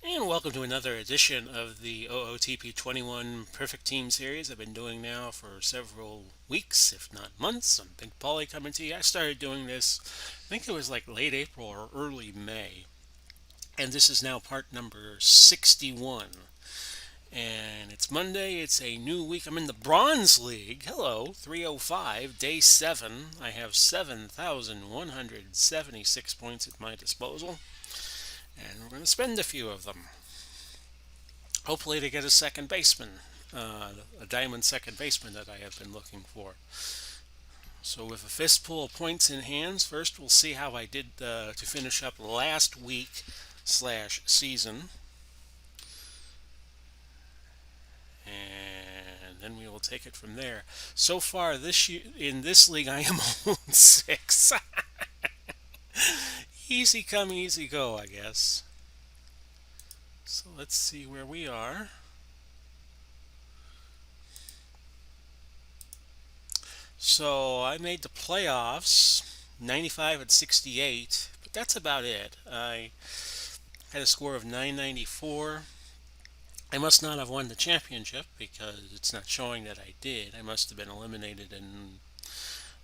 And welcome to another edition of the OOTP 21 Perfect Team Series I've been doing now for several weeks, if not months. I'm Big Polly coming to you. I started doing this, I think it was like late April or early May. And this is now part number 61. And it's Monday, it's a new week. I'm in the Bronze League. Hello, 305, day 7. I have 7,176 points at my disposal. And we're going to spend a few of them. Hopefully to get a second baseman, a diamond second baseman that I have been looking for. So with a fistful of points in hands, first we'll see how I did to finish up last week slash season. And then we will take it from there. So far this year, in this league, I am on 6. Easy come, easy go, I guess. So let's see where we are. So I made the playoffs, 95 and 68, but that's about it. I had a score of 994. I must not have won the championship because it's not showing that I did. I must have been eliminated in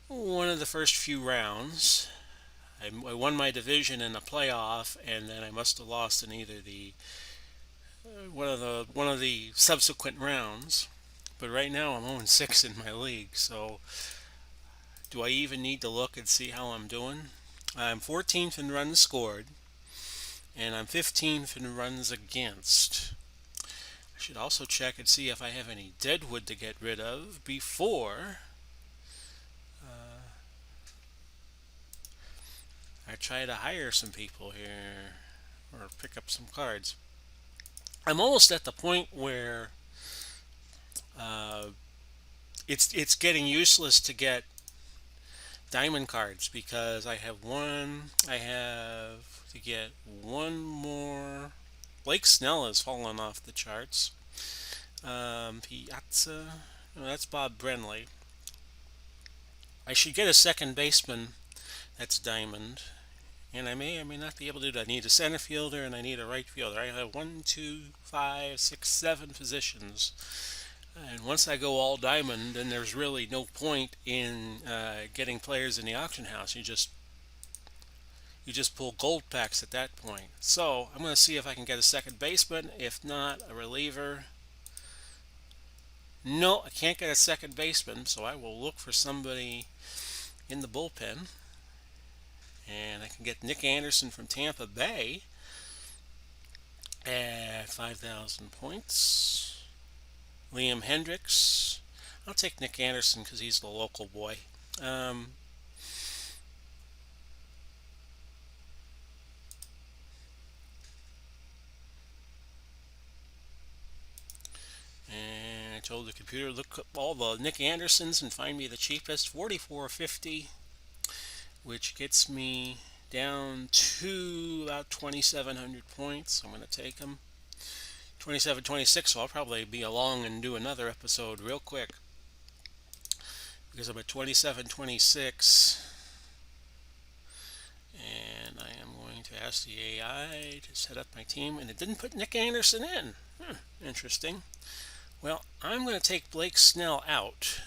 one of the first few rounds. I won my division in the playoff, and then I must have lost in either the one of the subsequent rounds. But right now I'm 0-6 in my league, so do I even need to look and see how I'm doing? I'm 14th in runs scored, and I'm 15th in runs against. I should also check and see if I have any deadwood to get rid of before I try to hire some people here or pick up some cards. I'm almost at the point where uh, it's getting useless to get diamond cards because I have to get one more. Blake Snell has fallen off the charts. Piazza, no, that's Bob Brenly. I should get a second baseman that's diamond, and I may or may not be able to do that. I need a center fielder and I need a right fielder. I have one, two, five, six, 7 positions. And once I go all diamond, then there's really no point in getting players in the auction house. You just pull gold packs at that point. So I'm going to see if I can get a second baseman. If not, a reliever. No, I can't get a second baseman, so I will look for somebody in the bullpen. And I can get Nick Anderson from Tampa Bay at 5,000 points. Liam Hendricks. I'll take Nick Anderson because he's the local boy. Um, and I told the computer, look up all the Nick Andersons and find me the cheapest, 44.50, which gets me down to about 2,700 points. I'm going to take them. 27.26, so I'll probably be along and do another episode real quick because I'm at 27.26. And I am going to ask the AI to set up my team, and it didn't put Nick Anderson in. Interesting. Well, I'm going to take Blake Snell out,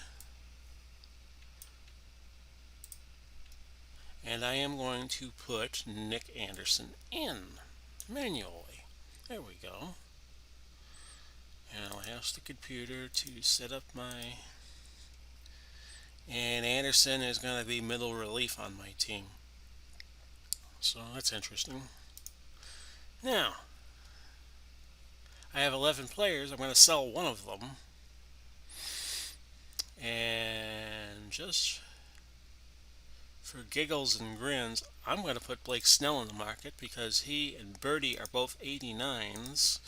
and I am going to put Nick Anderson in manually. There we go. And I'll ask the computer to set up my. And Anderson is going to be middle relief on my team. So that's interesting. Now, I have 11 players. I'm going to sell one of them. And just for giggles and grins, I'm going to put Blake Snell in the market because he and Birdie are both 89s.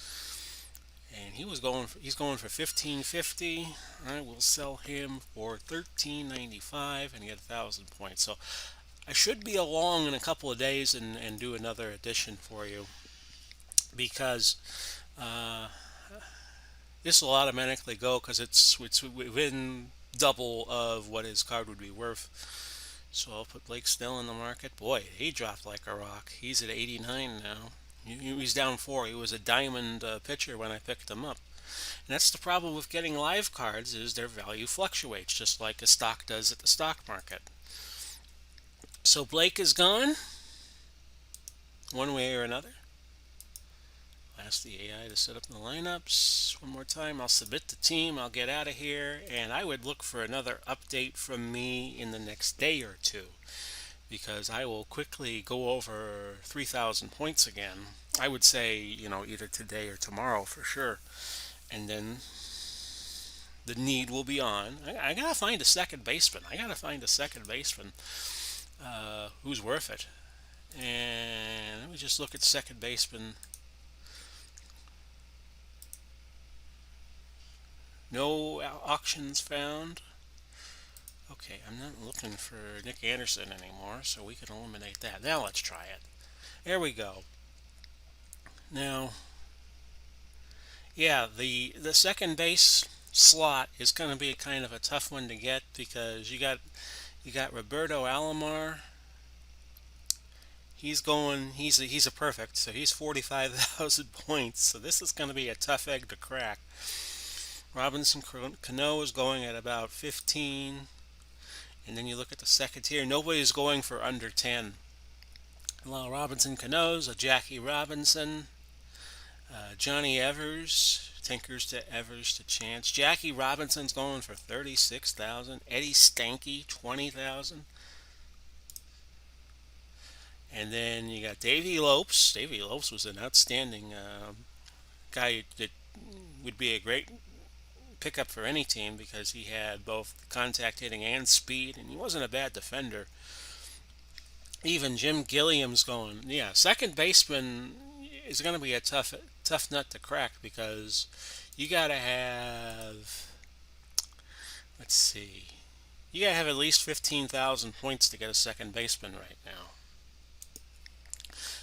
And he's going for 15.50. I will sell him for 13.95 and get 1,000 points. So I should be along in a couple of days and do another edition for you because uh, this will automatically go because it's within double of what his card would be worth. So I'll put Blake Snell in the market. Boy, he dropped like a rock. He's at 89 now. He's down 4. He was a diamond pitcher when I picked him up. And that's the problem with getting live cards is their value fluctuates, just like a stock does at the stock market. So Blake is gone, one way or another. I'll ask the AI to set up the lineups one more time. I'll submit the team. I'll get out of here, and I would look for another update from me in the next day or two, because I will quickly go over 3,000 points again. I would say, either today or tomorrow for sure. And then the need will be on. I gotta find a second baseman. Who's worth it. And let me just look at second baseman. No auctions found. Okay, I'm not looking for Nick Anderson anymore, so we can eliminate that. Now let's try it. There we go. Now, yeah, the second base slot is going to be kind of a tough one to get because you got Roberto Alomar. He's a perfect, so he's 45,000 points. So this is going to be a tough egg to crack. Robinson Cano is going at about 15, and then you look at the second tier. Nobody's going for under 10. Well, Robinson Cano's a Jackie Robinson, Johnny Evers, Tinkers to Evers to Chance. Jackie Robinson's going for 36,000. Eddie Stanky 20,000. And then you got Davey Lopes. Davey Lopes was an outstanding guy that would be a great pickup for any team because he had both contact hitting and speed, and he wasn't a bad defender. Even Jim Gilliam's going. Yeah, second baseman is going to be a tough nut to crack because you got to have. Let's see. You got to have at least 15,000 points to get a second baseman right now.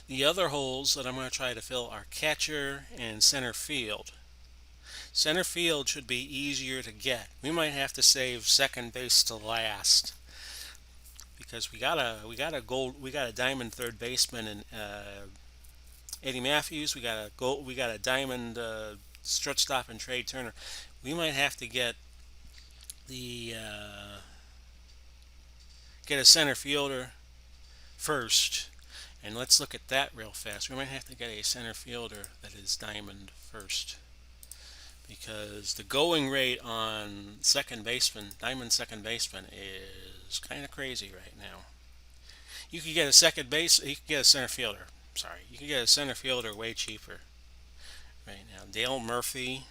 The other holes that I'm going to try to fill are catcher and center field. Center field should be easier to get. We might have to save second base to last because we got a diamond third baseman in Eddie Matthews. We got a diamond shortstop and Trey Turner. We might have to get a center fielder first. And let's look at that real fast. We might have to get a center fielder that is diamond first. Because the going rate on diamond second baseman, is kind of crazy right now. You could get a center fielder. Sorry, you could get a center fielder way cheaper right now. Dale Murphy,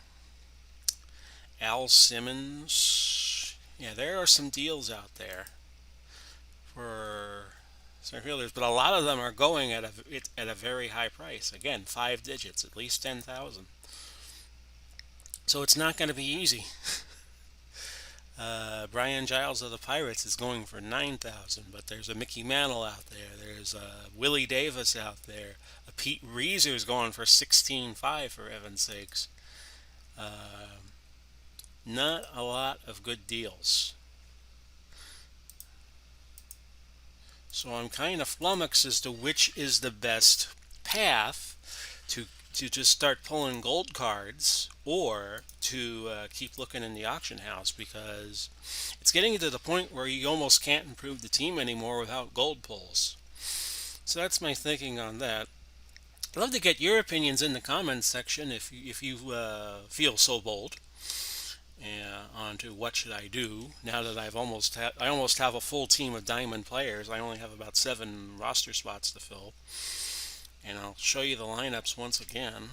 Al Simmons. Yeah, there are some deals out there for center fielders, but a lot of them are going at a very high price. Again, 5 digits, at least 10,000. So it's not going to be easy. Brian Giles of the Pirates is going for 9,000, but there's a Mickey Mantle out there. There's a Willie Davis out there. A Pete Reeser is going for 16.5 for heaven's sakes. Not a lot of good deals. So I'm kind of flummoxed as to which is the best path to just start pulling gold cards or to keep looking in the auction house, because it's getting to the point where you almost can't improve the team anymore without gold pulls. So that's my thinking on that. I'd love to get your opinions in the comments section if you feel so bold. On to what should I do now that I almost have a full team of diamond players. I only have about 7 roster spots to fill. And I'll show you the lineups once again.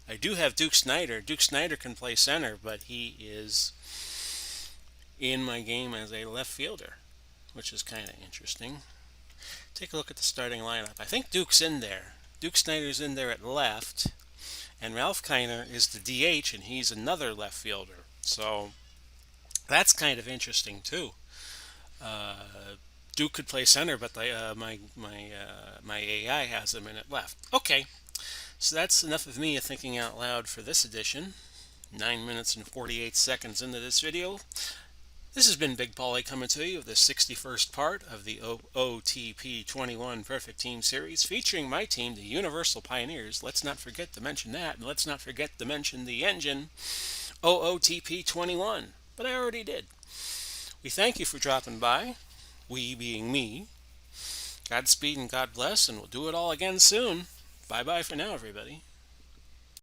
I do have Duke Snider. Duke Snider can play center, but he is in my game as a left fielder, which is kind of interesting. Take a look at the starting lineup. I think Duke's in there. Duke Snider's in there at left, and Ralph Kiner is the DH, and he's another left fielder. So that's kind of interesting too. Duke could play center, but my AI has him in at left. Okay, so that's enough of me thinking out loud for this edition. 9 minutes and 48 seconds into this video. This has been Big Paulie coming to you with the 61st part of the OOTP 21 Perfect Team series featuring my team, the Universal Pioneers. Let's not forget to mention that, and let's not forget to mention the engine, OOTP 21. But I already did. We thank you for dropping by, we being me. Godspeed and God bless, and we'll do it all again soon. Bye bye for now, everybody.